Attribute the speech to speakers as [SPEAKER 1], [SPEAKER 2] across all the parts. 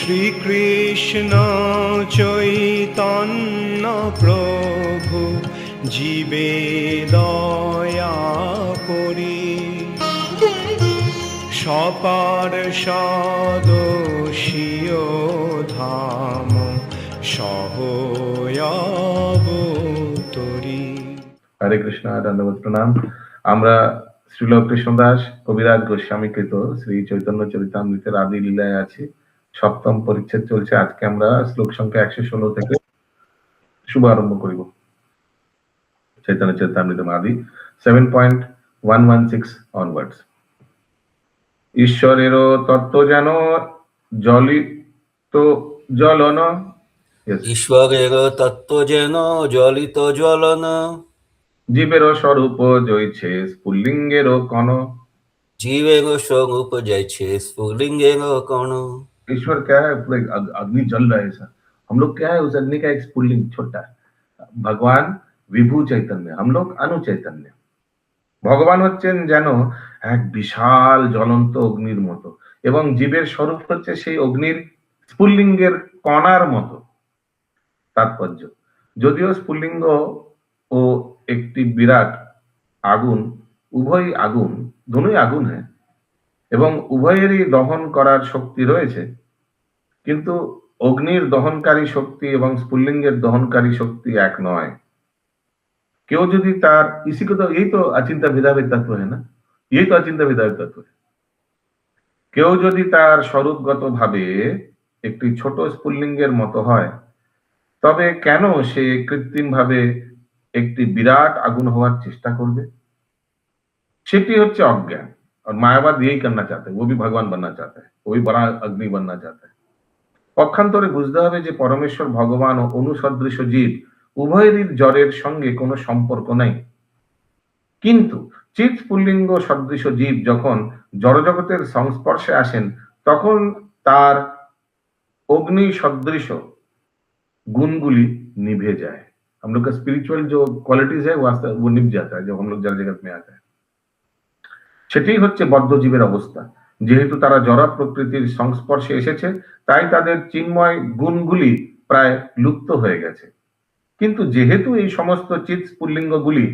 [SPEAKER 1] শ্রীকৃষ্ণ চৈতন্য প্রভু জীবে দয়া করি সপার্ষদস্য ধাম সহয়াবতরি।
[SPEAKER 2] হরে কৃষ্ণ, দণ্ডবত প্রণাম। আমরা শ্রীল কৃষ্ণদাস কবিরাজ গোস্বামী কৃত শ্রী চৈতন্য চরিতামৃতের আদি লীলায় আছি। সপ্তম পরিচ্ছেদ চলছে। আজকে আমরা শ্লোক সংখ্যা 116 থেকে শুভ আরম্ভ করিব। চৈতন্য চরিতামৃত আদি 7.116 অনওয়ার্ডস। ঈশ্বরেরও তত্ত্ব যেন জলিত জ্বলন,
[SPEAKER 3] ঈশ্বরের তত্ত্ব যেন জ্বলিত জ্বলন,
[SPEAKER 2] জীবেরও স্বরূপ জয়ছে স্ফুল্লিঙ্গেরও কণ।
[SPEAKER 3] জীবের স্বরূপ যাইছে স্ফুলিঙ্গের কণ।
[SPEAKER 2] ईश्वर क्या है? पूरा अग्नि जल रहा है ऐसा। हम लोग क्या है? उस अग्नि का एक स्फुल्लिंग छोटा है। भगवान विभू चैतन्य, हम लोग अनु चैतन्य। ভগবান হচ্ছেন যেন এক বিশাল জ্বলন্ত অগ্নির মতো এবং জীবের স্বরূপ হচ্ছে সেই অগ্নির স্ফুল্লিঙ্গের কণার মতো। তাৎপর্য, যদিও স্ফুল্লিঙ্গ ও একটি বিরাট আগুন, উভয় আগুন, দুটোই আগুন হ্যাঁ, এবং উভয়েরই দহন করার শক্তি রয়েছে, কিন্তু অগ্নির দহনকারী শক্তি এবং স্ফুল্লিঙ্গের দহনকারী শক্তি এক নয়। কেউ যদি তার इसी को तो यही तो अचिंत्य भेदाभेद तत्व है ना, यही तो अचिंत्य भेदाभेद तत्व है। কেউ যদি তার স্বরূপগত ভাবে একটি ছোট স্ফুল্লিঙ্গের মতো হয়, তবে কেন সে কৃত্রিম ভাবে একটি বিরাট আগুন হওয়ার চেষ্টা করবে? সেটি হচ্ছে অজ্ঞান। और मायावाद यही करना चाहते हैं, वो भी भगवान बनना चाहता है, वो भी बड़ा अग्नि बनना चाहता है। পক্ষান্তরে বুঝতে হবে যে পরমেশ্বর ভগবান ও অনুসদৃশ জীব উভয়েরই জড়ের সঙ্গে কোনো সম্পর্ক নাই, কিন্তু চিৎ স্ফুল্লিঙ্গ সদৃশ জীব যখন জড়জগতের সংস্পর্শে আসেন তখন তার অগ্নি সদৃশ गुणगुली निभे जाए। हम लोग का स्पिरिचुअल जो क्वालिटीज है वो निभ जाता है जब हम लोग जड़ जगत में आता है। সেটাই হচ্ছে বদ্ধ জীবের অবস্থা। যেহেতু তারা জড় প্রকৃতির সংস্পর্শে এসেছে, তাই তাদের চিন্ময় গুণগুলি প্রায় লুপ্ত হয়ে গেছে। কিন্তু যেহেতু এই সমস্ত চিৎ স্ফুল্লিঙ্গগুলি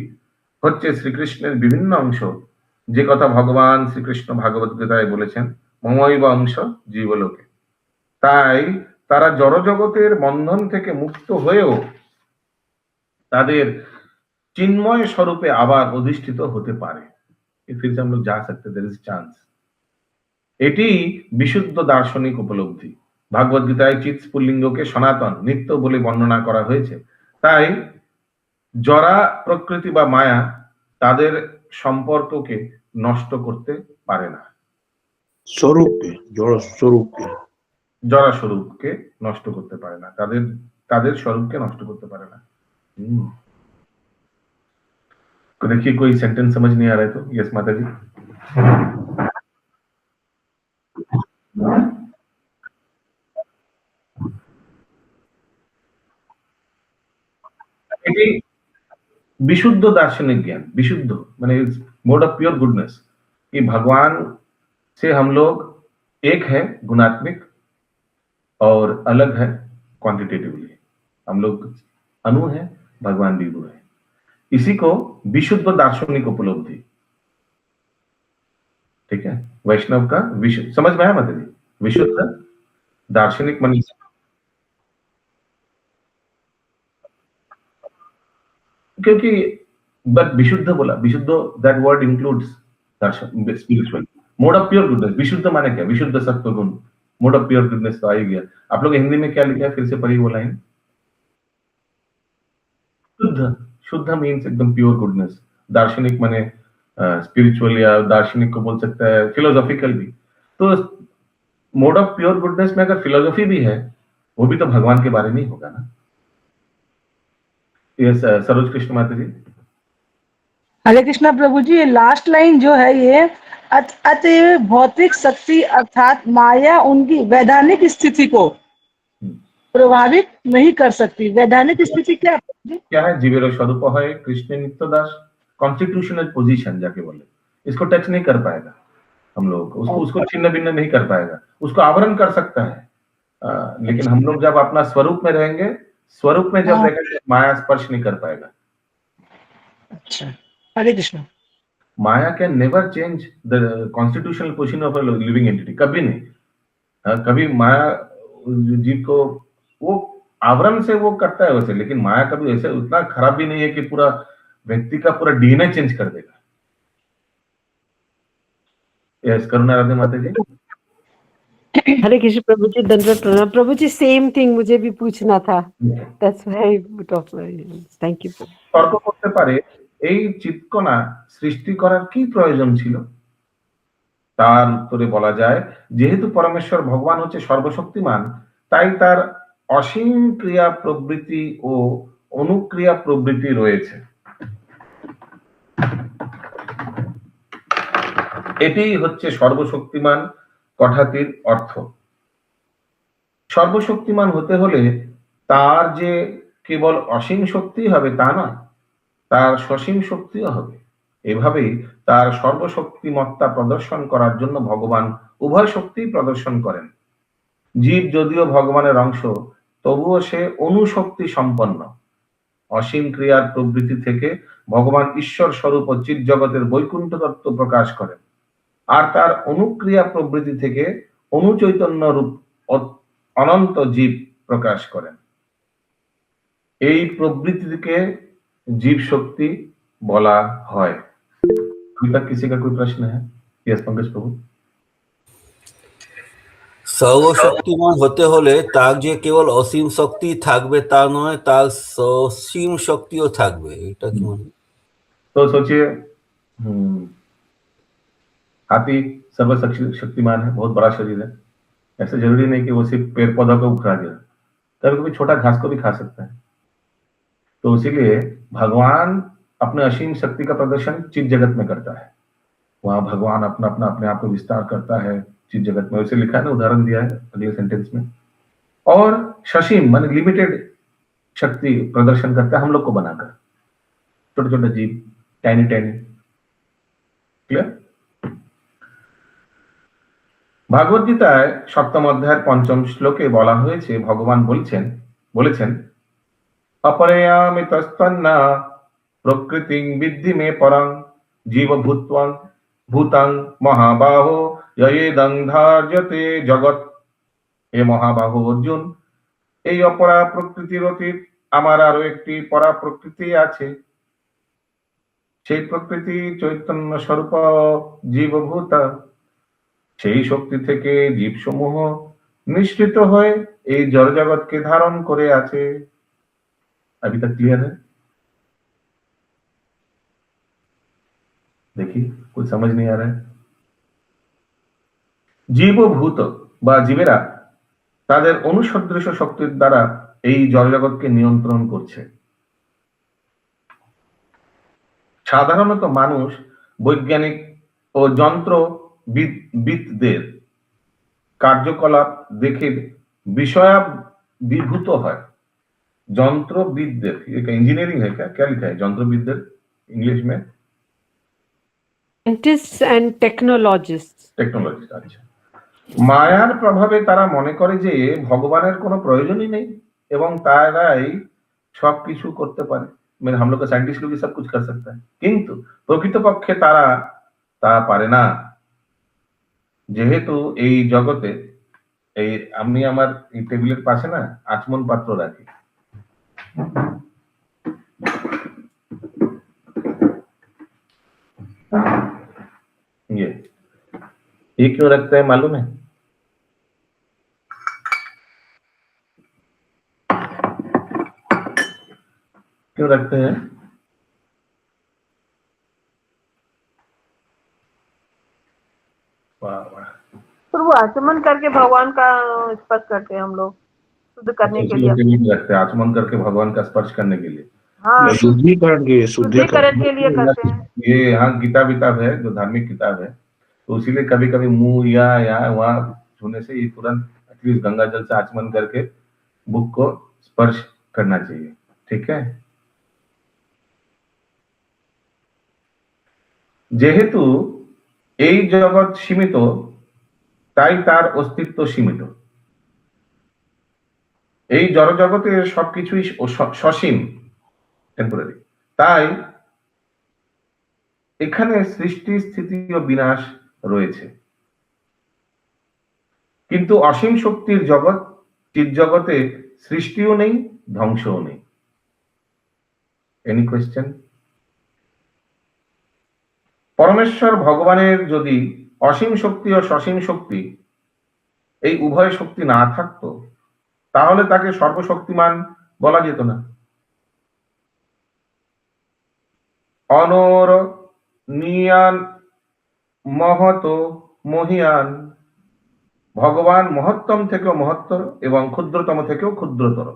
[SPEAKER 2] হচ্ছে শ্রীকৃষ্ণের বিভিন্ন অংশ, যে কথা ভগবান শ্রীকৃষ্ণ ভাগবত গীতায় বলেছেন, মমৈব অংশ জীবলোকে, তাই তারা জড়জগতের বন্ধন থেকে মুক্ত হয়েও তাদের চিন্ময় স্বরূপে আবার অধিষ্ঠিত হতে পারে। फिर से हम लोग जा सकते, देयर इज चांस। এটি বিশুদ্ধ দার্শনিক উপলব্ধি। ভাগবত গীতায় চিৎ স্ফুল্লিঙ্গকে সনাতন নিত্য বলে বর্ণনা করা হয়েছে। তাই জড়া প্রকৃতি বা মায়া তাদের সম্পর্ককে নষ্ট করতে পারে না।
[SPEAKER 4] স্বরূপকে, জড় স্বরূপকে,
[SPEAKER 2] জড়া স্বরূপকে নষ্ট করতে পারে না, তাদের স্বরূপকে নষ্ট করতে পারে না। देखिए कोई सेंटेंस समझ नहीं आ रहा है तो यस माता जी। এটি विशुद्ध दार्शनिक ज्ञान, विशुद्ध माने मोड ऑफ प्योर गुडनेस, कि भगवान से हम लोग एक है गुणात्मिक और अलग है क्वांटिटेटिवली। हम लोग अणु है, भगवान विभु है। इसी को विशुद्ध दार्शनिक उपलब्धि, ठीक है, वैष्णव का विशुद्ध समझ में आया माता जी? विशुद्ध दार्शनिक मन, क्योंकि बट विशुद्ध बोला, विशुद्ध that word includes Darshan spiritual mode of pure goodness. विशुद्ध माने क्या? विशुद्ध सत्व गुण, मोड ऑफ प्योर गुडनेस तो आ ही गया। आप लोग हिंदी में क्या लिखा है? फिर से पढ़िए वो लाइन। शुद्ध, शुद्ध मीन्स एकदम प्योर गुडनेस। दार्शनिक माने स्पिरिचुअल या दार्शनिक को बोल सकता है फिलोसॉफिकल भी। तो मोड ऑफ प्योर गुडनेस में अगर फिलोसॉफी भी है, वो भी तो भगवान के बारे में ही होगा ना। यस सरोज कृष्ण माता जी।
[SPEAKER 5] हरे कृष्णा प्रभु जी, ये लास्ट लाइन जो है ये अतएव भौतिक शक्ति अर्थात माया उनकी वैधानिक स्थिति को प्रभावित नहीं कर सकती। वैधानिक स्थिति क्या
[SPEAKER 2] क्या है? जीवेर स्वरूप है कृष्ण नित्य दास, कॉन्स्टिट्यूशनल पोजीशन जाके बोले, इसको टच नहीं कर पाएगा हम लोग, उसको छिन्न भिन्न नहीं कर पाएगा, उसको आवरण कर सकता है लेकिन हम लोग जब अपना स्वरूप में रहेंगे, स्वरूप में जब
[SPEAKER 5] हाँ।
[SPEAKER 2] रहेंगे, माया स्पर्श नहीं कर पाएगा।
[SPEAKER 5] अच्छा, Hare Krishna.
[SPEAKER 2] Maya can never change the constitutional position of a living entity, कभी नहीं। कभी माया जीव को वो आवरण से वो करता है वैसे, लेकिन माया कभी ऐसे उतना खराब भी नहीं है कि पूरा व्यक्ति का पूरा डीएनए चेंज कर देगा। यस, करुणा राधे माता जी।
[SPEAKER 6] हरे कृष्ण प्रभु जी, दंडवत प्रणाम प्रभु जी। सेम थिंग मुझे भी पूछना था, दैट्स व्हाई थैंक यू।
[SPEAKER 2] তর্ক করতে পারে এই চিৎকনা সৃষ্টি করার কি প্রয়োজন ছিল? তার উত্তরে বলা যায়, যেহেতু পরমেশ্বর ভগবান হচ্ছে সর্বশক্তিমান, তাই তার অসীম ক্রিয়া প্রবৃত্তি ও অনুক্রিয়া প্রবৃত্তি রয়েছে। এটিই হচ্ছে সর্বশক্তিমান কথাটির অর্থ। সর্বশক্তিমান হতে হলে তার যে কেবল অসীম শক্তি হবে তা নয়, তার সসীম শক্তিও হবে। এভাবেই তার সর্বশক্তিমত্তা প্রদর্শন করার জন্য ভগবান উভয় শক্তিই প্রদর্শন করেন। জীব যদিও ভগবানের অংশ, তবুও সে অনুশক্তি সম্পন্ন। অসীম ক্রিয়ার প্রবৃত্তি থেকে ভগবান ঈশ্বর স্বরূপ ও চিৎ জগতের বৈকুণ্ঠ তত্ত্ব প্রকাশ করেন, আর তার অনুক্রিয়া প্রবৃত্তি থেকে অনুচৈতন্য রূপ অনন্ত জীব প্রকাশ করেন। এই প্রবৃত্তিকে जीव शक्ति बोला है। अभी तक किसी का कोई प्रश्न है? यस पंकज प्रभु।
[SPEAKER 3] সর্বশক্তিমান হতে হলে তার যে কেবল অসীম শক্তি থাকবে তা নয়, তার সসীম শক্তিও থাকবে, এটা কি মনে?
[SPEAKER 2] तो सोचिए, हाथी सर्वशक्तिमान है, बहुत बड़ा शरीर है। ऐसे जरूरी नहीं कि वो सिर्फ पेड़ पौधा को उखड़ा दिया, कभी कभी छोटा घास को भी खा सकता है। तो इसीलिए भगवान अपने असीम शक्ति का प्रदर्शन चित जगत में करता है। वहां भगवान अपना अपना अपने आप को विस्तार करता है चित जगत में, वैसे लिखा है ना, उदाहरण दिया है अगले सेंटेंस में। और ससीम मान लिमिटेड शक्ति प्रदर्शन करता है हम लोग को बनाकर, छोटे छोटे जीव, टाइनी टाइनी। क्लियर? भागवत गीताয় সপ্তম অধ্যায়ের পঞ্চম শ্লোকে বলা হয়েছে, ভগবান বলেছেন अपरयामितस्तन्ना प्रकृतिं विद्धि मे परं जीवभूत्वं भूतं महाबाहो ययेदं धार्यते जगत। हे মহাবাহু অর্জুন, এই অপরা প্রকৃতির অতীত আমার আরো একটি পরা প্রকৃতি আছে। সেই প্রকৃতি চৈতন্য স্বরূপ জীবভূত। সেই শক্তি থেকে জীবসমূহ নিঃসৃত হয়ে এই জড়জগৎকে ধারণ করে আছে। अभी तक क्लियर है? देखिए, कुछ समझ नहीं आ रहा है। জীবভূত বা জীবেরা তাদের অনুসদৃশ শক্তির দ্বারা এই জড়জগৎকে নিয়ন্ত্রণ করছে। সাধারণত মানুষ বৈজ্ঞানিক ও যন্ত্রবিদদের কার্যকলাপ দেখে বিষয়াভিভূত হয়। যন্ত্রবিদদের, इंजीनियरिंग है क्या लिखा है যন্ত্রবিদদের इंग्लिश में?
[SPEAKER 6] Scientists and technologist.
[SPEAKER 2] अच्छा। মায়ার প্রভাবে তারা মনে করে যে ভগবানের কোনো প্রয়োজনই নেই এবং তারাই সবকিছু করতে পারে। মানে हम लोग का साइंटिस्ट लोग सब कुछ कर सकता है, কিন্তু প্রকৃতপক্ষে তারা তা পারে না। যেহেতু এই জগতে এই আমি আমার এই টেবিলের পাশে না আচমন পাত্র রাখি, ये क्यों रखते हैं मालूम है? क्यों रखते हैं? वाह वाह।
[SPEAKER 6] प्रभु आचमन करके भगवान का स्पर्श करते हैं हम लोग, शुद्ध करने के लिए
[SPEAKER 2] रखते हैं, आचमन करके भगवान का स्पर्श करने के लिए।
[SPEAKER 6] हाँ,
[SPEAKER 4] शुद्धिकरण के
[SPEAKER 6] लिए करते हैं।
[SPEAKER 2] ये यहाँ किताब है जो धार्मिक किताब है, तो इसीलिए कभी कभी मुंह या वहाँ छूने से ही तुरंत एटलीस्ट गंगा जल से आचमन करके बुक को स्पर्श करना चाहिए। ठीक है? যেহেতু এই জগৎ সীমিত, তাই তার অস্তিত্ব সীমিত। এই জড়জগতে সবকিছুই সসীম, টেম্পোরারি। তাই এখানে সৃষ্টি, স্থিতি ও বিনাশ রয়েছে, কিন্তু অসীম শক্তির জগৎ, চিৎ জগতে সৃষ্টিও নেই, ধ্বংসও নেই। Any question? পরমেশ্বর ভগবানের যদি অসীম শক্তি ও সসীম শক্তি এই উভয় শক্তি না থাকতো, তাহলে তাকে সর্বশক্তিমান বলা যেত না। অনর নিয়ান মহত মহিয়ান, ভগবান মহত্তম থেকেও মহত্তর এবং ক্ষুদ্রতম থেকেও ক্ষুদ্রতর।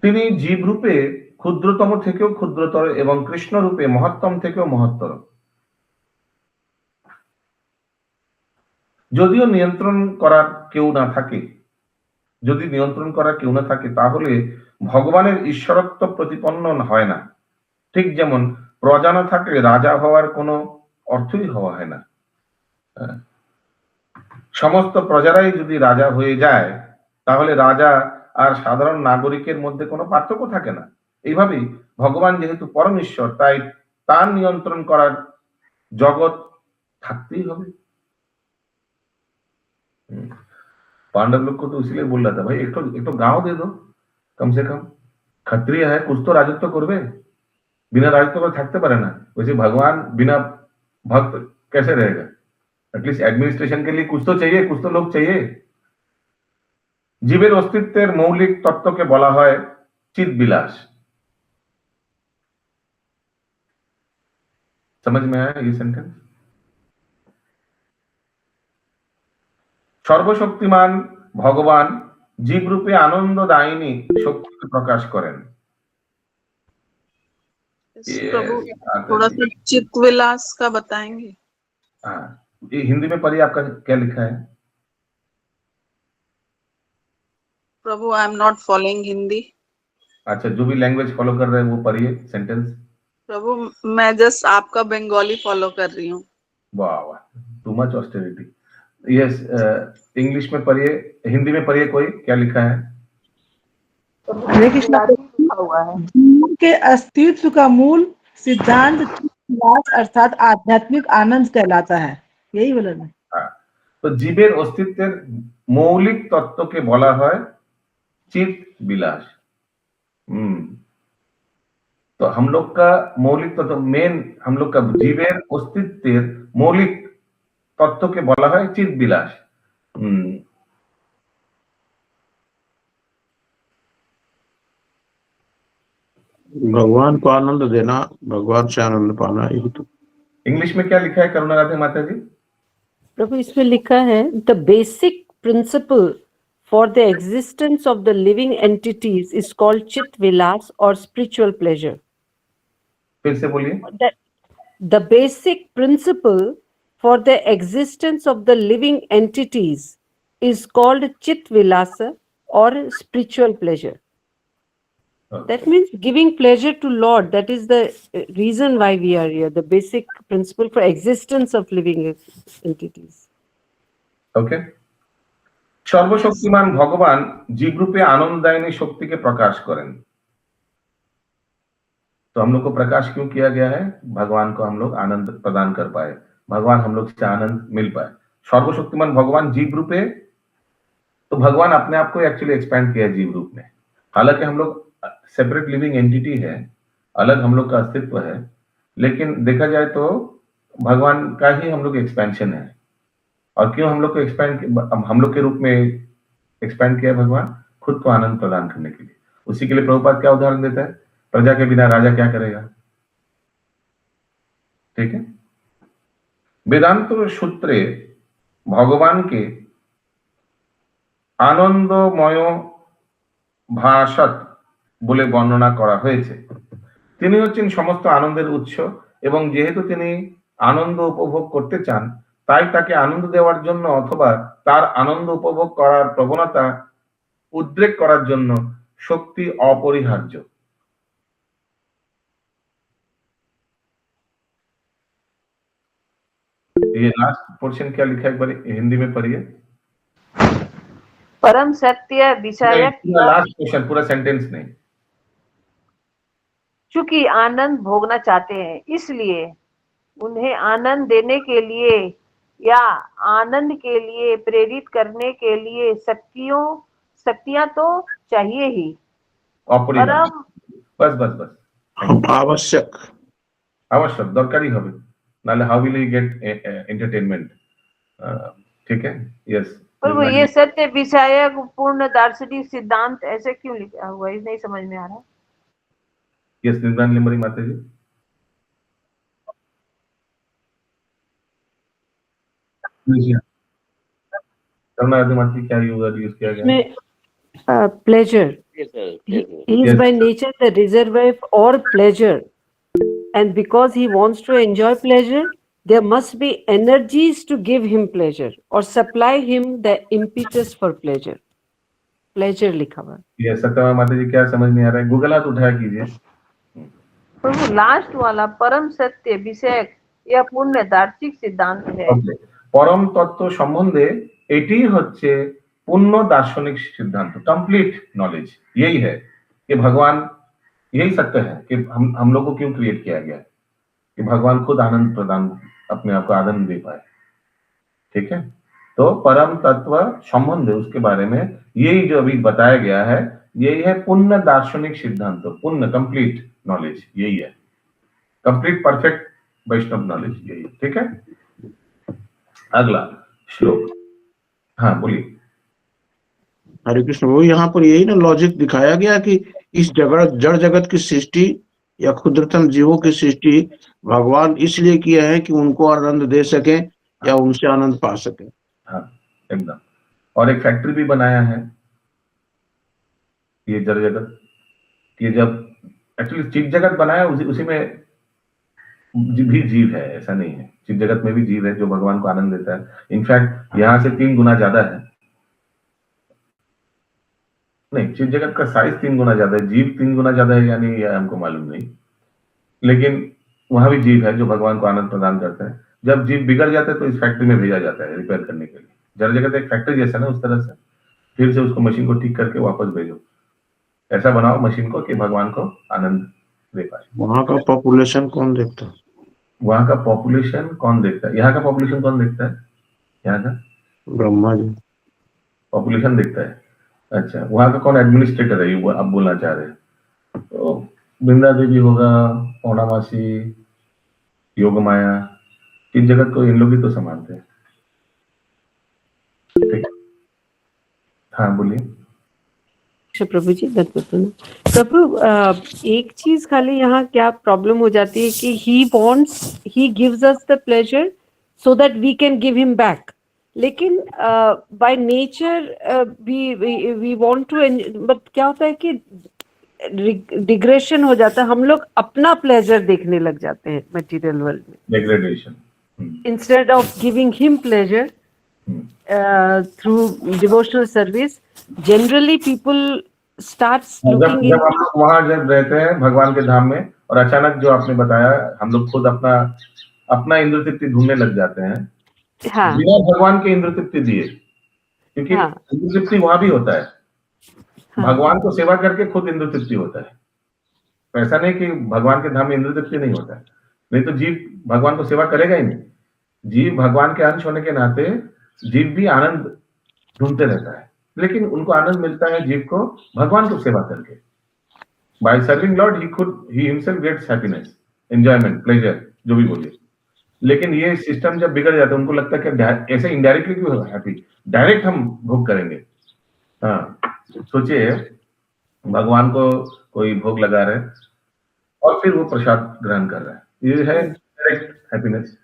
[SPEAKER 2] তিনি জীব রূপে ক্ষুদ্রতম থেকেও ক্ষুদ্রতর এবং কৃষ্ণ রূপে মহত্তম থেকেও মহত্তর। যদিও নিয়ন্ত্রণ করার কেউ না থাকে, যদি নিয়ন্ত্রণ করার কেউ না থাকে, তাহলে ভগবানের ঈশ্বরত্ব প্রতিপন্ন হয় না। ঠিক যেমন প্রজা না থাকলে রাজা হওয়ার কোনো অর্থই হওয়া হয় না। সমস্ত প্রজারাই যদি রাজা হয়ে যায়, তাহলে রাজা আর সাধারণ নাগরিকের মধ্যে কোনো পার্থক্য থাকে না। এইভাবেই ভগবান যেহেতু পরম ঈশ্বর, তাই তার নিয়ন্ত্রণ করার জগৎ থাকতেই হবে। पांडव लोग को तो इसलिए बोल रहा था, भाई एक तो गांव दे दो, कम से कम क्षत्रिय है, कुछ तो राजत्व करबे, बिना राजत्व कर থাকতে পারে না। वैसे भगवान बिना भक्त कैसे रहेगा? एटलीस्ट एडमिनिस्ट्रेशन के लिए कुछ तो चाहिए, कुछ तो लोग चाहिए। জীবের অস্তিত্বের মৌলিক তত্ত্বকে বলা হয় চিৎ বিলাস। समझ में आया ये सेंटेंस? সর্বশক্তিমান ভগবান জীব রূপে আনন্দদায়িনী শক্তিকে প্রকাশ করেন।
[SPEAKER 7] प्रभु थोड़ा सा चित्त विलास का बताएंगे?
[SPEAKER 2] हाँ, ये हिंदी में पढ़िए, आपका क्या लिखा है?
[SPEAKER 7] Prabhu I am not following Hindi.
[SPEAKER 2] अच्छा, जो भी लैंग्वेज फॉलो कर रहे हैं वो पढ़िए सेंटेंस।
[SPEAKER 7] प्रभु मैं जस्ट आपका बंगाली फॉलो कर रही हूँ।
[SPEAKER 2] वाह वाह, too much austerity. Yes, English में पढ़िए, हिंदी में पढ़िए, कोई क्या लिखा है?
[SPEAKER 5] हरे कृष्णा हुआ है, जीवन के अस्तित्व का मूल सिद्धांत चित्त अर्थात आध्यात्मिक आनंद कहलाता है। यही बोला ना?
[SPEAKER 2] हाँ, तो জীবের অস্তিত্বের মৌলিক তত্ত্বকে বলা হয় চিৎ বিলাস। तो हम लोग का मौलिक तत्व, मेन हम लोग का जीवेर अस्तित्वेर मौलिक तत्व के बोला है चित्त विलास।
[SPEAKER 4] भगवान को आनंद देना, भगवान से आनंद पाना, यही तो।
[SPEAKER 2] इंग्लिश में क्या लिखा है करुणा राधे माता जी?
[SPEAKER 6] प्रभु इसमें लिखा है the basic principle for the existence of the living entities is called चित्त विलास और स्पिरिचुअल प्लेजर।
[SPEAKER 2] फिर से बोलिए।
[SPEAKER 6] The basic principle for the existence of the living entities is called Chit Vilasa or spiritual pleasure.
[SPEAKER 2] Okay.
[SPEAKER 6] That means giving pleasure to Lord. That is the reason why we are here, the basic principle for existence of living entities.
[SPEAKER 2] Okay. সর্বশক্তিমান ভগবান জীবরূপে আনন্দদায়িনী শক্তিকে প্রকাশ করেন। तो हम लोग को प्रकाश क्यों किया गया है? भगवान को हम लोग आनंद प्रदान कर पाए, भगवान हम लोग से आनंद मिल पाए। सर्वशक्तिमान भगवान जीव रूपे, तो भगवान अपने आप को एक्चुअली एक्सपैंड किया है जीव रूप में। हालांकि हम लोग सेपरेट लिविंग एंटिटी है, अलग हम लोग का अस्तित्व है, लेकिन देखा जाए तो भगवान का ही हम लोग एक्सपेंशन है। और क्यों हम लोग को हम लोग के रूप में एक्सपैंड किया भगवान? खुद को आनंद प्रदान करने के लिए। उसी के लिए प्रभुपाद क्या उदाहरण देता है? प्रजा के बिना राजा क्या करेगा? ठीक है। वेदांत सूत्रे भगवान के आनंदमय भाषत বলে বর্ণনা করা হয়েছে। তিনি হচ্ছেন সমস্ত আনন্দের উৎস এবং যেহেতু তিনি আনন্দ উপভোগ করতে চান, তাই তাকে আনন্দ দেওয়ার জন্য অথবা তার আনন্দ উপভোগ করার প্রবণতা উদ্রেক করার জন্য শক্তি অপরিহার্য। ये लास्ट पोर्शन क्या लिखा है, एक बार हिंदी में पढ़िए।
[SPEAKER 6] परम सत्य विषयक
[SPEAKER 2] लास्ट क्वेश्चन, पूरा सेंटेंस नहीं।
[SPEAKER 6] चूंकि आनंद भोगना चाहते हैं, इसलिए उन्हें आनंद देने के लिए या आनंद के लिए प्रेरित करने के लिए शक्तियां तो चाहिए ही।
[SPEAKER 2] অপরিহার্য।
[SPEAKER 6] परम
[SPEAKER 2] बस बस बस
[SPEAKER 4] आवश्यक
[SPEAKER 2] आवश्यक দরকারই হবে, নাহলে হাউ উইল ইউ গেট এন্টারটেনমেंट। ठीक है, यस।
[SPEAKER 6] प्रभु ये सत्य विषयक पूर्ण दार्शनिक सिद्धांत ऐसे क्यों लिखा हुआ है, नहीं समझ में आ रहा।
[SPEAKER 2] यस, निर्वाण लिमरी माता जी। करना माता जी, क्या यूज किया गया है?
[SPEAKER 6] Pleasure, he is
[SPEAKER 2] Yes.
[SPEAKER 6] by nature the reservoir or pleasure, and because he wants to enjoy pleasure, there must be energies to give him pleasure or supply him the impetus for pleasure. Pleasure लिखा हुआ है।
[SPEAKER 2] ये सत्यमा माता जी, क्या समझ नहीं आ रहा है? गूगल हाथ उठाया कीजिए।
[SPEAKER 6] प्रभु लास्ट वाला परम सत्य विषयक यह पूर्ण दार्शनिक सिद्धांत है।
[SPEAKER 2] Okay. परम तत्व সম্বন্ধে এটি হচ্ছে पूर्ण दार्शनिक सिद्धांत, कंप्लीट नॉलेज। यही है कि भगवान, यही सत्य है कि हम लोग को क्यों क्रिएट किया गया है, कि भगवान खुद आनंद प्रदान, अपने आप को आनंद दे पाए। ठीक है, तो परम तत्व संबंध, उसके बारे में यही जो अभी बताया गया है, यही है पूर्ण दार्शनिक सिद्धांत, पूर्ण कंप्लीट नॉलेज, यही है कंप्लीट परफेक्ट वैष्णव नॉलेज, यही। ठीक है, अगला श्लोक। हाँ बोलिए।
[SPEAKER 4] हरे कृष्ण। वो यहाँ पर यही ना लॉजिक दिखाया गया कि इस जड़ जगत की सृष्टि या क्षुद्रतम जीवों की सृष्टि भगवान इसलिए किया है कि उनको आनंद दे सके या उनसे आनंद पा सके।
[SPEAKER 2] हाँ एकदम। और एक फैक्ट्री भी बनाया है ये जड़ जगत, ये जब एक्चुअली चित जगत बनाया, उसी में भी जीव है, ऐसा नहीं है, चित जगत में भी जीव है जो भगवान को आनंद देता है। इनफैक्ट यहाँ से 3 गुना ज्यादा है, नहीं चित जगत का साइज 3 गुना ज्यादा है, जीव 3 गुना ज्यादा है, यानी यह हमको मालूम नहीं, लेकिन वहां भी जीव है जो भगवान को आनंद प्रदान करता है। जब जीव बिगड़ जाता है तो इस फैक्ट्री में भेजा जाता है रिपेयर करने के लिए। जड़ जगत एक फैक्ट्री जैसा ना, उस तरह से फिर से उसको मशीन को ठीक करके वापस भेजो, ऐसा बनाओ मशीन को कि भगवान को आनंद दे पाए।
[SPEAKER 4] वहाँ का पॉपुलेशन कौन देखता है?
[SPEAKER 2] वहाँ का पॉपुलेशन कौन देखता है? यहाँ का पॉपुलेशन कौन देखता है? यहाँ का
[SPEAKER 4] ब्रह्मा जी
[SPEAKER 2] पॉपुलेशन देखता है। अच्छा, वहाँ का कौन एडमिनिस्ट्रेटर है, ये आप बोलना चाह रहे हैं? तो वृंदा देवी होगा, पौर्णमासी, योग माया, इस जगत को इन लोग ही तो संभालते हैं। ठीक, हाँ बोलिए।
[SPEAKER 6] प्रभु जी प्रभु, एक चीज खाली यहाँ क्या प्रॉब्लम हो जाती है कि he gives us the pleasure so that we can give him back, लेकिन by nature we want to, but क्या होता है कि डिग्रेशन हो जाता है, हम लोग अपना प्लेजर देखने लग जाते हैं मटेरियल वर्ल्ड में,
[SPEAKER 2] degradation,
[SPEAKER 6] instead of giving him pleasure through devotional service. Generally people starts looking
[SPEAKER 2] जब हम लोग वहां जब रहते हैं भगवान के धाम में, और अचानक जो आपने बताया, हम लोग खुद अपना इंद्र तृप्ति ढूंढने लग जाते हैं,
[SPEAKER 6] हाँ,
[SPEAKER 2] बिना भगवान के इंद्र तृप्ति दिए, क्योंकि
[SPEAKER 6] हाँ,
[SPEAKER 2] इंद्र तृप्ति वहां भी होता है।
[SPEAKER 6] हाँ,
[SPEAKER 2] भगवान को सेवा करके खुद इंद्र तृप्ति होता है। तो ऐसा नहीं कि भगवान के धाम में इंद्र तृप्ति नहीं होता है, नहीं तो जीव भगवान को सेवा करेगा ही नहीं। जीव भगवान के अंश होने के नाते जीव भी आनंद ढूंढते रहता है, लेकिन उनको आनंद मिलता है जीव को भगवान को सेवा करके। बाय सर्विंग लॉर्ड ही himself gets happiness, enjoyment, pleasure, जो भी बोलिए। लेकिन ये सिस्टम जब बिगड़ जाता है, उनको लगता है कि ऐसे इनडायरेक्टली क्यों हैप्पी, डायरेक्ट हम भोग करेंगे। हाँ, सोचिए भगवान को कोई भोग लगा रहे हैं और फिर वो प्रसाद ग्रहण कर रहा है, ये है डायरेक्ट हैप्पीनेस।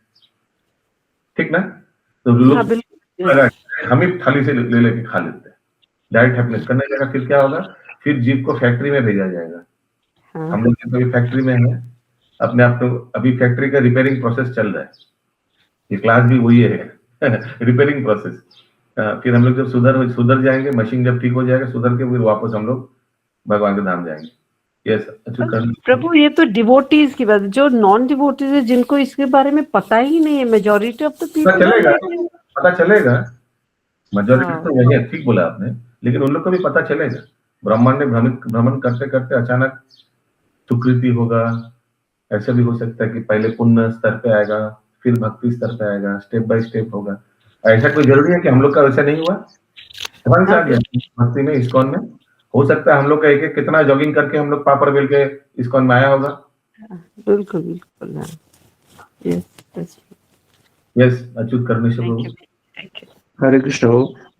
[SPEAKER 2] ठीक ना? तो लोग हम ही थाली से ले लेके खा लेते हैं, डायरेक्ट हैप्पीनेस करने जाएगा। फिर क्या होगा? फिर जीव को फैक्ट्री में भेजा जाएगा।
[SPEAKER 6] हाँ,
[SPEAKER 2] हम लोग अभी फैक्ट्री में है, अपने आप को अभी फैक्ट्री का रिपेयरिंग प्रोसेस चल रहा है। ये क्लास भी वही है रिपेयरिंग प्रोसेस। फिर हम लोग जब सुधर जाएंगे, मशीन जब ठीक हो जाएगा, सुधर के फिर वापस हम लोग भगवान के धाम जाएंगे। यस
[SPEAKER 6] प्रभु, ये तो डिवोटीज की बात, जो नॉन डिवोटीज है जिनको इसके बारे में पता ही नहीं है, मेजॉरिटी ऑफ द
[SPEAKER 2] पता चलेगा,
[SPEAKER 6] पीपल
[SPEAKER 2] पता चलेगा, मेजोरिटी
[SPEAKER 6] हाँ।
[SPEAKER 2] तो वही है, ठीक बोला आपने, लेकिन उन लोग को भी पता चलेगा। ब्रह्मांड में भ्रमण करते करते अचानक सुकृति होगा, ऐसा भी हो सकता है कि पहले पुण्य स्तर पे आएगा, फिर भक्ति स्तर पे आएगा, स्टेप बाय स्टेप होगा। ऐसा कोई जरूरी है कि हम लोग का वैसा नहीं हुआ? एडवांस आ गया भक्ति में, इस्कॉन में। हो सकता है हम लोग का एक एक कितना जॉगिंग करके हम लोग पापड़ बेल के इस्कॉन में आया होगा।
[SPEAKER 6] बिल्कुल बिल्कुल। यस
[SPEAKER 2] यस, अच्युत करने से
[SPEAKER 6] थैंक यू।
[SPEAKER 4] हरे कृष्ण।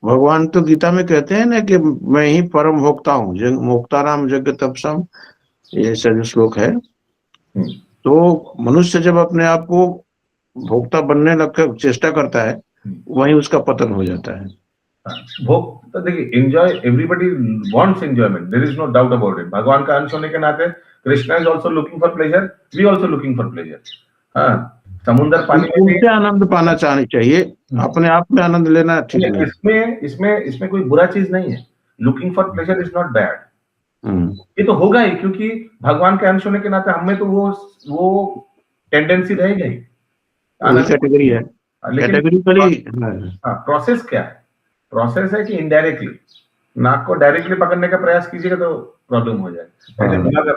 [SPEAKER 4] भगवान तो गीता में कहते हैं ना कि मैं ही परम भोक्ता हूँ, जग मोक्ता राम यज्ञ तपसम, ये ऐसा जो श्लोक है। तो मनुष्य जब अपने आप को भोक्ता बनने लगकर चेष्टा करता है, वहीं उसका पतन हो जाता है।
[SPEAKER 2] भोग तो देखिए, enjoy, everybody wants enjoyment, there is no doubt about it. भगवान का अंश होने के नाते Krishna is also looking for pleasure, we also looking for pleasure. हाँ, समुद्र पानी में
[SPEAKER 4] उनसे आनंद पाना चाहनी चाहिए, अपने आप में आनंद लेना ठीक नहीं।
[SPEAKER 2] इसमें कोई बुरा चीज नहीं है। Looking for pleasure is not bad, ये तो होगा ही, क्योंकि भगवान के अंश होने के नाते हमें तो वो टेंडेंसी रहेगी ही।
[SPEAKER 4] कैटेगरी है,
[SPEAKER 2] लेकिन प्रोसेस क्या है? प्रोसेस है कि इनडायरेक्टली, नाक को डायरेक्टली पकड़ने का प्रयास कीजिएगा तो प्रॉब्लम हो जाएगा।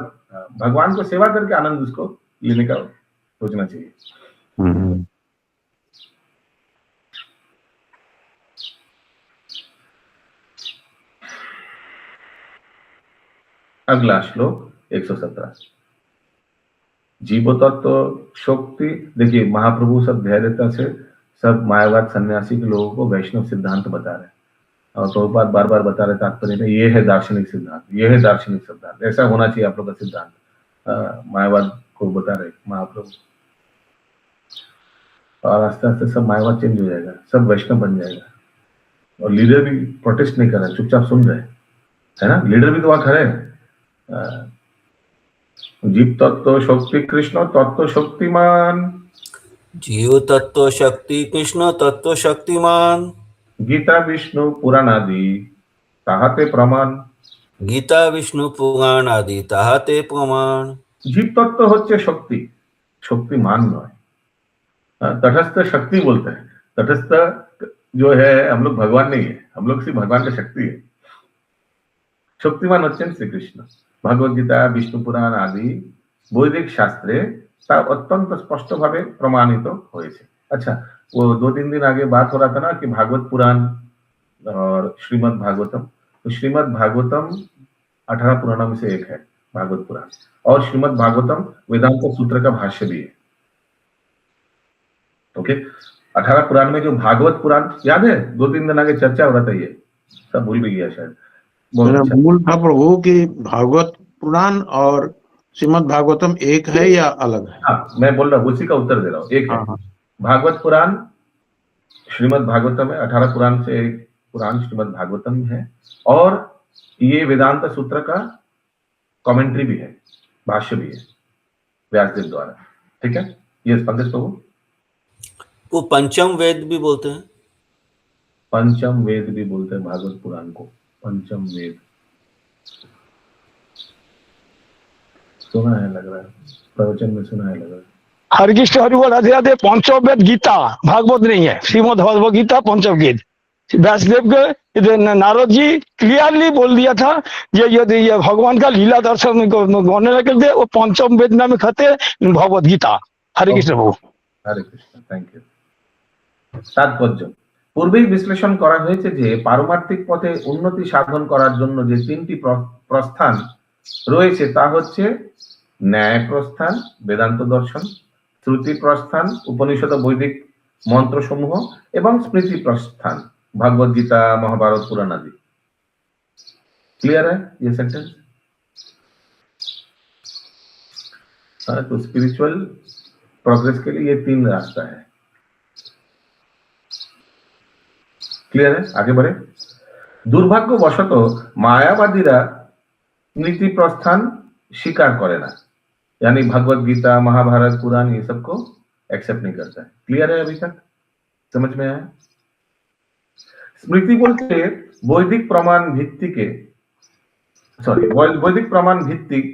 [SPEAKER 2] भगवान को सेवा करके आनंद उसको लेने का सोचना चाहिए। अगला श्लोक 117। जीवो तत्व शक्ति। देखिए, महाप्रभु सब धैर्यता से सब मायावाद सन्यासी के लोगों को वैष्णव सिद्धांत बता रहे हैं, और तो बार बार बता रहे तात्पर्य में, ये है दार्शनिक सिद्धांत, ये है दार्शनिक सिद्धांत, ऐसा होना चाहिए आप लोग का सिद्धांत। मायावाद को बता रहे महाप्रभु, और आस्ते आस्ते सब मायावाद चेंज हो जाएगा, सब वैष्णव बन जाएगा। और लीडर भी प्रोटेस्ट नहीं कर रहा, चुपचाप सुन रहे है ना। लीडर भी तो वहां खड़े हैं। जीव तत्व शक्ति कृष्ण तत्व शक्तिमान,
[SPEAKER 3] जीव तत्व शक्ति कृष्ण तत्व शक्तिमान,
[SPEAKER 2] गीता विष्णु पुराण आदि ताहाते प्रमाण।
[SPEAKER 3] गीता विष्णु पुराण आदि ताहाते प्रमाण।
[SPEAKER 2] जीव तत्व होच्छे शक्ति, शक्तिमान नয়। तटस्थ शक्ति बोलते हैं। तटस्थ जो है, हम लोग भगवान नहीं है, हम लोग सिर्फ भगवान का शक्ति है। शक्तिमान হচ্ছেন শ্রীকৃষ্ণ। भगवद गीता विष्णु पुराण आदि বৈদিক শাস্ত্রে তা অত্যন্ত স্পষ্টভাবে প্রমাণিত হয়েছে। अच्छा, वो 2-3 दिन आगे बात हो रहा था ना कि भागवत पुराण और श्रीमद् भागवतम। तो श्रीमद् भागवतम 18 पुराणों में से एक है भागवत पुराण, और श्रीमद् भागवतम वेदांत सूत्र का भाष्य भी है। ओके, 18 पुराण में जो भागवत पुराण याद है, 2-3 दिन आगे चर्चा हो रहा था, ये सब भूल भी गया शायद।
[SPEAKER 4] मूल था प्रभु कि भागवत पुराण और श्रीमद् भागवतम एक है या अलग है?
[SPEAKER 2] हाँ, मैं बोल रहा हूँ, उसी का उत्तर दे रहा हूँ। एक है भागवत पुराण, श्रीमद् भागवतम है, 18 पुराण से एक पुराण श्रीमद् भागवतम है, और ये वेदांत सूत्र का कमेंट्री भी है, भाष्य भी है व्यासदेव द्वारा। ठीक है, ये पंकज प्रभु।
[SPEAKER 3] वो पंचम वेद भी बोलते हैं,
[SPEAKER 2] पंचम वेद भी बोलते हैं भागवत पुराण को, पंचम वेद सुना है लग रहा है, प्रवचन में सुना है लग रहा है।
[SPEAKER 8] हरे कृष्ण हरि बोल, राधे राधे। पंचम वेद गीता, भागवत नहीं है। श्रीमद् भगवद गीता पंचम वेद। व्यासदेव के नारद जी क्लियरली बोल दिया था, ये भगवान का लीला दर्शन गौने लगे थे, वो पंचम वेद नाम खाते भगवद गीता। हरे कृष्ण प्रभु।
[SPEAKER 2] हरे कृष्ण, थैंक यू। তাৎপর্য পূর্বেই বিশ্লেষণ করা হয়েছে যে পারমার্থিক পথে উন্নতি সাধন করার জন্য যে তিনটি প্রস্থান রয়েছে তা হচ্ছে ন্যায় প্রস্থান বেদান্ত দর্শন, শ্রুতি প্রস্থান উপনিষদ বৈদিক মন্ত্রসমূহ, এবং স্মৃতি প্রস্থান भगवद गीता महाभारत पुराण आदि। क्लियर है ये सेंटेंस? तो स्पिरिचुअल प्रोग्रेस के लिए ये 3 रास्ता है। क्लियर है? आगे बढ़े। दुर्भाग्यवशत मायावादीरा नीति प्रस्थान स्वीकार करे ना, यानी भगवद गीता महाभारत पुराण ये सबको एक्सेप्ट नहीं करता है। क्लियर है? अभी तक समझ में आया? स्मृति बोलते वैदिक प्रमाण भित्ति के, सॉरी, वैदिक प्रमाण भित्तिक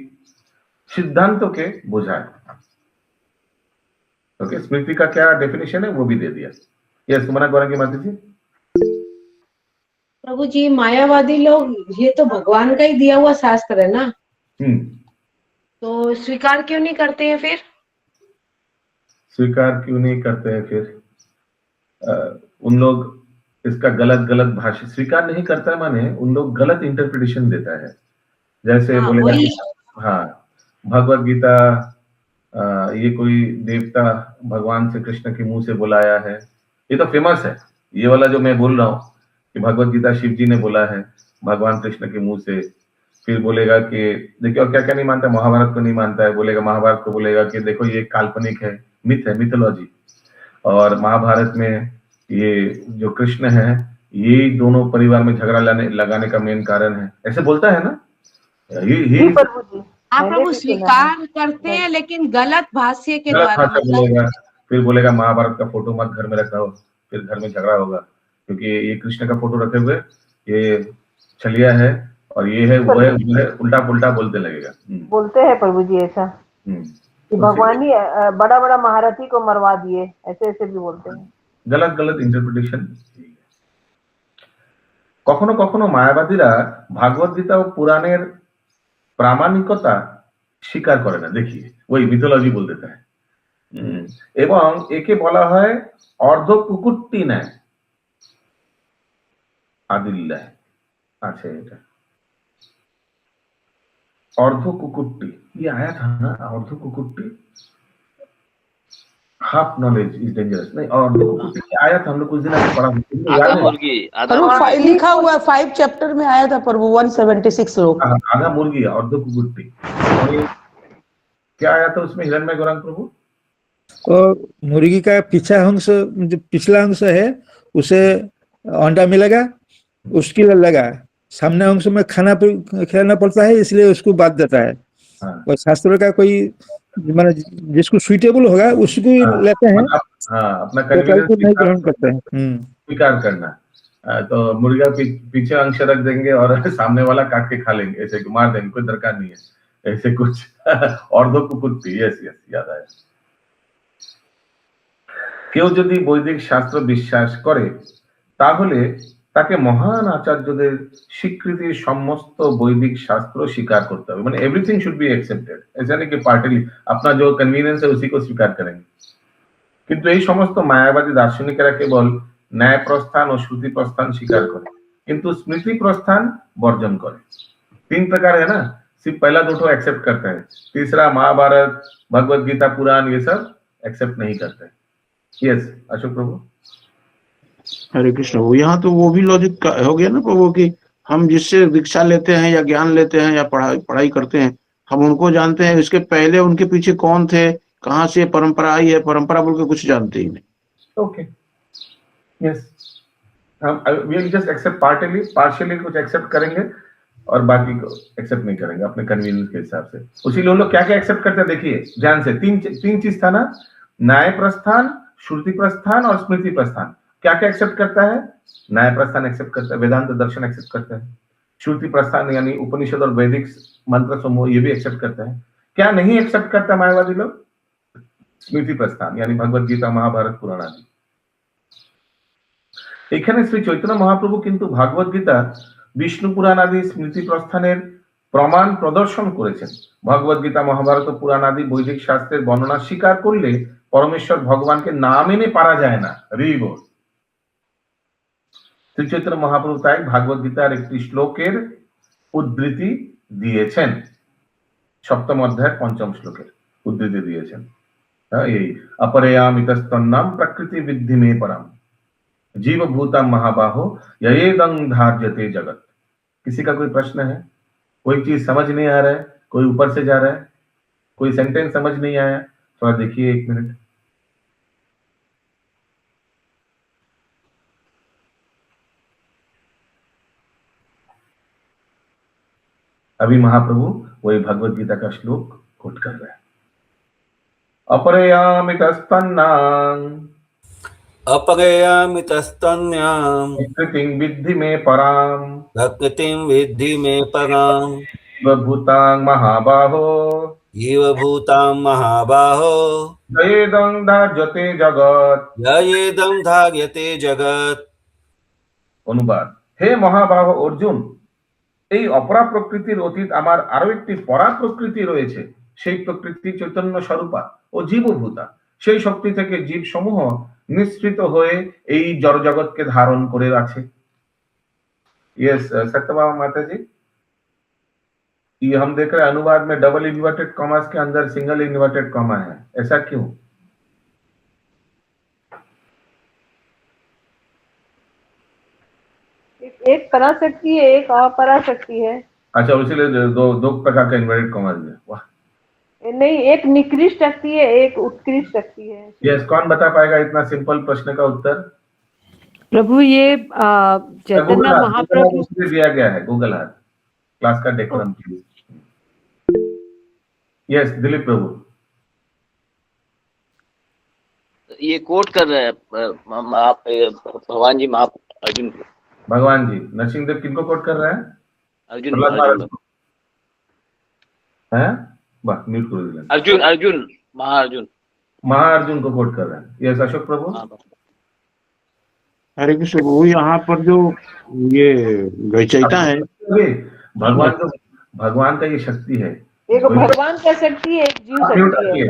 [SPEAKER 2] सिद्धांतों के बुझाए। ओके, स्मृति का क्या डेफिनेशन है वो भी दे दिया। यस, सुमना गौरंगी माता जी।
[SPEAKER 6] प्रभु जी मायावादी लोग, ये तो भगवान का ही दिया हुआ शास्त्र है ना,
[SPEAKER 2] हम्म,
[SPEAKER 6] तो स्वीकार क्यों नहीं करते हैं फिर?
[SPEAKER 2] स्वीकार क्यों नहीं करते हैं फिर? उन लोग इसका गलत गलत भाषा स्वीकार नहीं करता है, माने उन लोग गलत इंटरप्रिटेशन देता है। जैसे
[SPEAKER 6] हाँ,
[SPEAKER 2] बोलेगा
[SPEAKER 6] वही।
[SPEAKER 2] कि हाँ, भगवत गीता ये कोई देवता भगवान श्री कृष्ण के मुंह से बुलाया है, ये तो फेमस है। ये वाला जो मैं बोल रहा हूँ कि भगवत गीता शिव जी ने बोला है भगवान कृष्ण के मुंह से। फिर बोलेगा कि देखिए, और क्या क्या नहीं मानता है, महाभारत को नहीं मानता है, बोलेगा महाभारत को, बोलेगा कि देखो ये काल्पनिक है, मिथ है, मिथोलॉजी। और महाभारत में ये जो कृष्ण है, ये दोनों परिवार में झगड़ा लगाने का मेन कारण है, ऐसे बोलता है ना।
[SPEAKER 6] जी प्रभु जी,
[SPEAKER 7] हाँ
[SPEAKER 6] मैंने
[SPEAKER 7] प्रभु,
[SPEAKER 6] भी सुना है।
[SPEAKER 7] स्वीकार करते हैं लेकिन गलत भाष्य के
[SPEAKER 2] गलत
[SPEAKER 7] द्वारा,
[SPEAKER 2] भाषा
[SPEAKER 7] मतलब
[SPEAKER 2] बोलेगा। फिर बोलेगा महाभारत का फोटो मत घर में रखो, फिर घर में झगड़ा होगा, क्योंकि ये कृष्ण का फोटो रखे हुए ये छलिया है, और ये है वो है, उल्टा पुल्टा बोलते लगेगा।
[SPEAKER 6] बोलते हैं प्रभु जी ऐसा कि भगवान ही बड़ा बड़ा महारथी को मरवा दिए, ऐसे ऐसे भी बोलते हैं।
[SPEAKER 2] गलत गलत इंटरप्रिटेशन। কখনো কখনো মায়াবাদীরা ভাগবত গীতা ও পুরাণের প্রামাণিকতা স্বীকার করে না, দেখিয়ে ওই মিথোলজি বলতে চায়, এবং একে বলা হয় অর্ধ কুকুরটি ন্যায় আদিল্লায় আছে। এটা अर्ध कुकुट्टी, ये आया था ना, अर्ध कुकुट्टी, हाफ नॉलेज इज डेंजरस। नहीं, अर्ध कुकुट्टी आया था, हम लोग कुछ दिन आगे पढ़ा,
[SPEAKER 9] आधा मुर्गी, आधा
[SPEAKER 5] प्रभु लिखा हुआ है 5 चैप्टर में आया था प्रभु, 176 श्लोक।
[SPEAKER 2] आधा मुर्गी, अर्ध कुकुट्टी। क्या आया था उसमें हिरण्मय गौरांग प्रभु?
[SPEAKER 10] और मुर्गी का पीछा अंश, जो पिछला अंश है, उसे अंडा मिलेगा, उसके लिए लगा, सामने अंश में खिलाना पड़ता है, इसलिए उसको बात देता है। और शास्त्र का कोई माने जिसको सुइटेबल होगा उसको लेते हैं,
[SPEAKER 2] अपना
[SPEAKER 10] नहीं ग्रहण करते हैं।
[SPEAKER 2] स्वीकार करना। तो मुर्गा पीछे अंश रख देंगे और सामने वाला काट के खा लेंगे, ऐसे मार देंगे, कोई दरकार नहीं है, ऐसे कुछ। और दो कुकुट्टी, यस यस, याद आया। কেউ যদি বৈদিক শাস্ত্র বিশ্বাস করে তাহলে তাকে মহান আচার্যদের স্বীকৃতির সমস্ত বৈদিক শাস্ত্র স্বীकार করতে হবে, মানে एवरीथिंग शुड बी एक्सेप्टेड। ऐसा नहीं कि पार्टली अपना जो कन्वीनियंस है उसी को स्वीकार करेंगे। কিন্তু এই সমস্ত মায়াবাদী দার্শনিকেরা কেবল ন্যায় প্রস্থান ও শ্রুতি প্রস্থান স্বীকার করে, কিন্তু স্মৃতি প্রস্থান বর্জন করে। 3 प्रकार है ना, सिर्फ पहला दो ठो एक्सेप्ट करते हैं, तीसरा महाभारत, भगवत गीता, पुराण, ये सब एक्सेप्ट नहीं करते। यस अशोक प्रभु।
[SPEAKER 4] हरे कृष्ण। वो यहाँ तो वो भी लॉजिक हो गया ना प्रभु कि हम जिससे दीक्षा लेते हैं या ज्ञान लेते हैं या पढ़ाई करते हैं, हम उनको जानते हैं, इसके पहले उनके पीछे कौन थे, कहाँ से परंपरा आई है, परंपरा बोल के कुछ जानते ही नहीं।
[SPEAKER 2] ओके, यस, हम वी जस्ट एक्सेप्ट पार्शियली कुछ एक्सेप्ट करेंगे और बाकी को एक्सेप्ट नहीं करेंगे अपने कन्वीनियंस के हिसाब से। उसी लोग क्या क्या एक्सेप्ट करते हैं, देखिए ध्यान से। तीन चीज था ना, न्याय प्रस्थान, श्रुति प्रस्थान और स्मृति प्रस्थान। क्या क्या एक्सेप्ट करता है? न्याय प्रस्थान एक्सेप्ट करता है, वेदांत दर्शन एक्सेप्ट करता है, श्रुति प्रस्थान यानी उपनिषद और वैदिक मंत्र समूह ये भी एक्सेप्ट करता है। क्या नहीं एक्सेप्ट करता मायावादी लोग? स्मृति प्रस्थान यानी भगवत गीता, महाभारत, पुराण आदि। এখানে শ্রী চৈতন্য মহাপ্রভু কিন্তু ভাগবত গীতা, বিষ্ণু পুরাণ আদি স্মৃতি প্রস্থানের প্রমাণ প্রদর্শন করেছেন। ভগবত গীতা, মহাভারত, পুরাণ আদি বৈদিক শাস্ত্রের বর্ণনা স্বীকার করলে পরমেশ্বর ভগবানকে না মেনে পারা যায় না। রিবো শ্রী চৈতন্য মহাপ্রভু তাই ভাগবত গীতার একটি শ্লোকের উদ্ধৃতি দিয়েছেন, 7ম অধ্যায়ের 5ম শ্লোকের উদ্ধৃতি দিয়েছেন। এই अपरयामितस्तन्नाम प्रकृति विद्धि में परम जीव भूतम महाबाहो ययेदं धार्यते जगत। किसी का कोई प्रश्न है? कोई चीज समझ नहीं आ रहा है, कोई ऊपर से जा रहा है, कोई सेंटेंस समझ नहीं आया, थोड़ा देखिए 1 मिनट। अभी महाप्रभु वही भगवत गीता का श्लोक कोट कर रहे हैं। अपरयामितस्तन्नाम
[SPEAKER 3] अपगयामितस्तन्याम्
[SPEAKER 2] प्रकृतिं विद्धि में पराम
[SPEAKER 3] प्रकृतिं विद्धि में पराम्
[SPEAKER 2] भूतां महाबाहो
[SPEAKER 3] जीवभूतां महाबाहो
[SPEAKER 2] ययेदं धार्यते जगत।
[SPEAKER 3] ययेदं धार्यते जगत्।
[SPEAKER 2] अनुवाद, হে মহাবাহ অর্জুন, এই অপরা প্রকৃতির অতীত আমার আরো একটি পরা প্রকৃতি রয়েছে, সেই প্রকৃতি চৈতন্য স্বরূপা ও জীবভূতা। সেই শক্তি থেকে জীব সমূহ নিঃসৃত হয়ে এই জড় জগৎকে ধারণ করে আছে। यस सत्यभामा माता जी, ये हम देख रहे हैं अनुवाद में डबल इन्वर्टेड कॉमास के अंदर सिंगल इन्वर्टेड कॉमा है, ऐसा क्यों?
[SPEAKER 6] एक पराशक्ति है, एक अपराशक्ति है।
[SPEAKER 2] अच्छा, इसीलिए दो प्रकार का इन्वर्टेड कॉमा है। वाह,
[SPEAKER 6] नहीं, एक निकृष्ट शक्ति है, एक उत्कृष्ट शक्ति है।
[SPEAKER 2] यस, कौन बता पाएगा इतना सिंपल प्रश्न का उत्तर?
[SPEAKER 6] प्रभु ये चैतन्य महाप्रभु
[SPEAKER 2] से दिया गया है, गूगल हाथ क्लास का डेकोरम प्लीज। यस दिलीप प्रभु,
[SPEAKER 9] ये कोट कर रहे हैं भगवान जी अर्जुन को।
[SPEAKER 2] भगवान जी नरसिंहदेव किनको कोट कर रहे हैं?
[SPEAKER 9] अर्जुन
[SPEAKER 2] हैं? वाह, म्यूट कर दिया।
[SPEAKER 9] अर्जुन महाअर्जुन
[SPEAKER 2] को कोट कर रहे हैं। यस अशोक प्रभु।
[SPEAKER 4] हरे कृष्ण प्रभु, यहाँ पर जो ये गचैता है,
[SPEAKER 2] भगवान का ये शक्ति है,
[SPEAKER 6] एक भगवान का शक्ति है, एक जीव शक्ति है।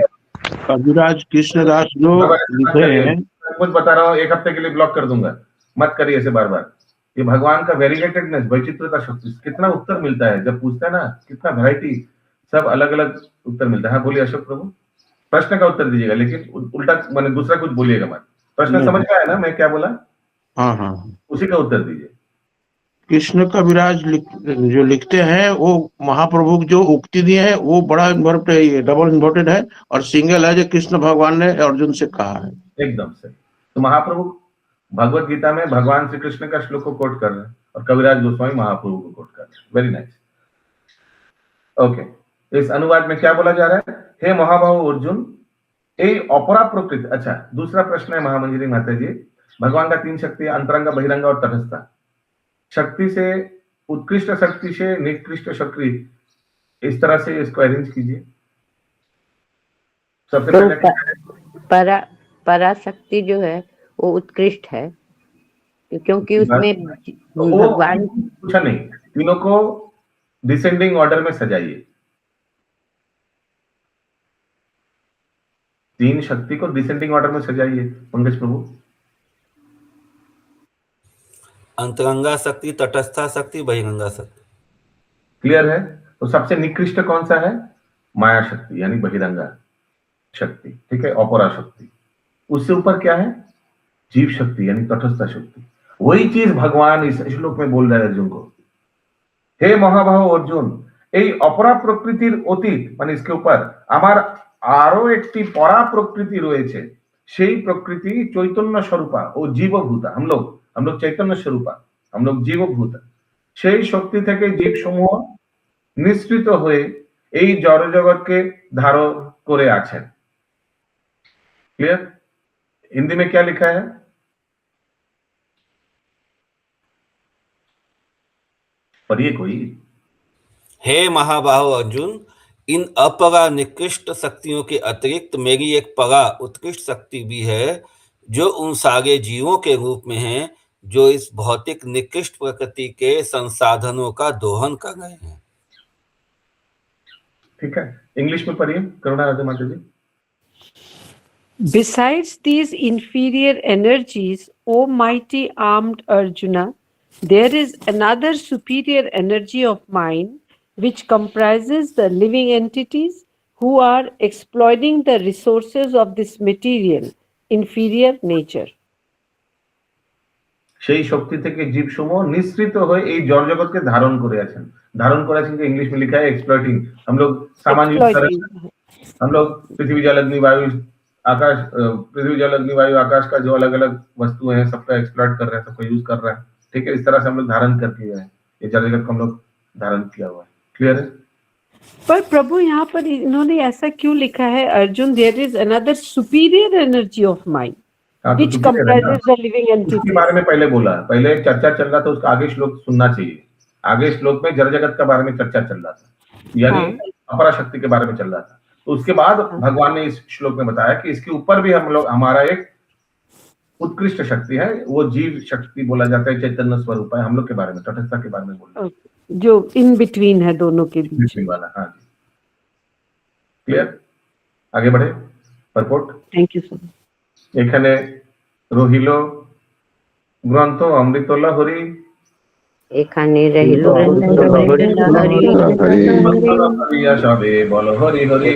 [SPEAKER 4] कविराज कृष्णदास जो लिखे हैं,
[SPEAKER 2] कुछ बता रहा हूँ, एक हफ्ते के लिए ब्लॉक कर दूंगा, मत करिए ऐसे बार बार। ये भगवान का वेरिएटेडनेस, वैचित्रता शक्ति, कितना उत्तर मिलता है जब पूछते हैं ना, कितना वैरायटी, सब अलग अलग उत्तर मिलता है। हाँ बोलिए अशोक प्रभु, प्रश्न का उत्तर दीजिएगा, लेकिन उल्टा मैंने दूसरा कुछ बोलिएगा मत। प्रश्न समझ में आया ना मैं क्या बोला?
[SPEAKER 4] हाँ,
[SPEAKER 2] उसी का उत्तर दीजिए।
[SPEAKER 4] कृष्ण कविराज जो लिखते हैं, वो महाप्रभु जो उक्ति दिए है वो बड़ा इन्वर्टेड है, डबल इन्वर्टेड है, और सिंगल है जो कृष्ण भगवान ने अर्जुन से कहा है।
[SPEAKER 2] एकदम से। तो महाप्रभु भगवत गीता में भगवान श्री कृष्ण का श्लोक को कोट कर रहे हैं और कविराज गोस्वामी महाप्रभु को कोट कर रहे हैं। Very nice. ओके, इस अनुवाद में क्या बोला जा रहा है? हे महाबाहु अर्जुन, ए अपरा प्रकृति। अच्छा, दूसरा प्रश्न है महामंजरी माता जी, भगवान का 3 शक्ति, अंतरंग, बहिरंग और तटस्था। शक्ति से उत्कृष्ट शक्ति से निकृष्ट शक्ति, इस तरह से इसको अरेंज कीजिए। सबसे पहले
[SPEAKER 11] पराशक्ति जो है वो उत्कृष्ट है, क्योंकि उसमें भगवान
[SPEAKER 2] पूछा नहीं, तीनों को डिसेंडिंग ऑर्डर में सजाइए। 3 शक्ति को डिसेंडिंग ऑर्डर में सजाइए पंकज प्रभु।
[SPEAKER 3] अंतरंगा शक्ति, तटस्था शक्ति, बहिरंगा शक्ति।
[SPEAKER 2] क्लियर है? तो सबसे निकृष्ट कौन सा है? माया शक्ति यानी बहिरंगा शक्ति, ठीक है, अपरा शक्ति। उससे ऊपर क्या है? जीव शक्ति यानी तटस्थ शक्ति। वही चीज भगवान इस श्लोक में बोल रहे हैं अर्जुन को। हे महाबाहु अर्जुन, এই অপরা প্রকৃতির অতীত মানে इसके ऊपर আমার আরো একটি পরা প্রকৃতি রয়েছে, সেই প্রকৃতি চৈতন্য স্বরূপা ও জীবভূতা। हम लोग चैतन्य स्वरूपा, हम लोग जीवभूता। সেই শক্তি থেকে জীব সমূহ নিঃসৃত হয়ে এই জড় জগৎকে ধারণ করে আছেন। क्लियर? हिंदी में क्या लिखा है? पढ़िए कोई।
[SPEAKER 3] हे महाबाहु अर्जुन, इन अपरा निकृष्ट शक्तियों के अतिरिक्त मेरी एक परा उत्कृष्ट शक्ति भी है, जो उन सारे जीवों के रूप में है जो इस भौतिक निकृष्ट प्रकृति के संसाधनों का दोहन कर रहे हैं।
[SPEAKER 2] ठीक है, इंग्लिश में पढ़िए करुणा राधे माता जी।
[SPEAKER 6] Besides these inferior energies, O mighty armed Arjuna, there is another superior energy of mine which comprises the living entities who are exploiting the resources of this material, inferior nature.
[SPEAKER 2] সেই শক্তি থেকে জীব সমূহ নিঃসৃত হয়ে এই জড় জগৎকে ধারণ করে আছেন। ধারণ করে আছেন, इंग्लिश में लिखा है एक्सप्लॉइटिंग। हम लोग सामान्य हम लोग पृथ्वी जल अग्नि वायु आकाश, पृथ्वी जल अग्नि वायु आकाश का जो अलग अलग वस्तु है सबका एक्सप्लॉइट कर रहे हैं, सबको यूज कर रहे हैं। ठीक है, इस तरह से हम लोग धारण करके हैं, ये जड़ जगत को हम लोग धारण किया हुआ है। क्लियर है?
[SPEAKER 6] पर प्रभु यहाँ पर इन्होंने ऐसा क्यों लिखा है, Arjun there is another superior energy of mind which comprises the living entity?
[SPEAKER 2] उसके बारे में पहले बोला, पहले एक चर्चा चल रहा था, उसका आगे श्लोक सुनना चाहिए। आगे श्लोक में जड़ जगत के बारे में चर्चा चल रहा था, यानी अपरा शक्ति के बारे में चल रहा था। तो उसके बाद भगवान ने इस श्लोक में बताया कि इसके ऊपर भी हम लोग हमारा एक उत्कृष्ट शक्ति है, वो जीव शक्ति बोला जाता है, चैतन्य स्वरूप है। हम लोग के बारे में, तटस्थता के बारे में बोल रहे हैं,
[SPEAKER 6] जो इन बिटवीन है दोनों के बीच
[SPEAKER 2] बिटवीन वाला। हाँ जी, क्लियर। आगे बढ़े, परपोर्ट।
[SPEAKER 6] Thank you sir.
[SPEAKER 2] एखाने रहिल ग्रंथ अमृतला हरि,
[SPEAKER 11] এখানে রহিল
[SPEAKER 2] সবে বল হরি হরি।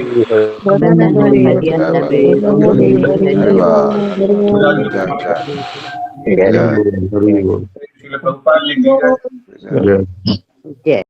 [SPEAKER 2] প্রভুপাদ লিখে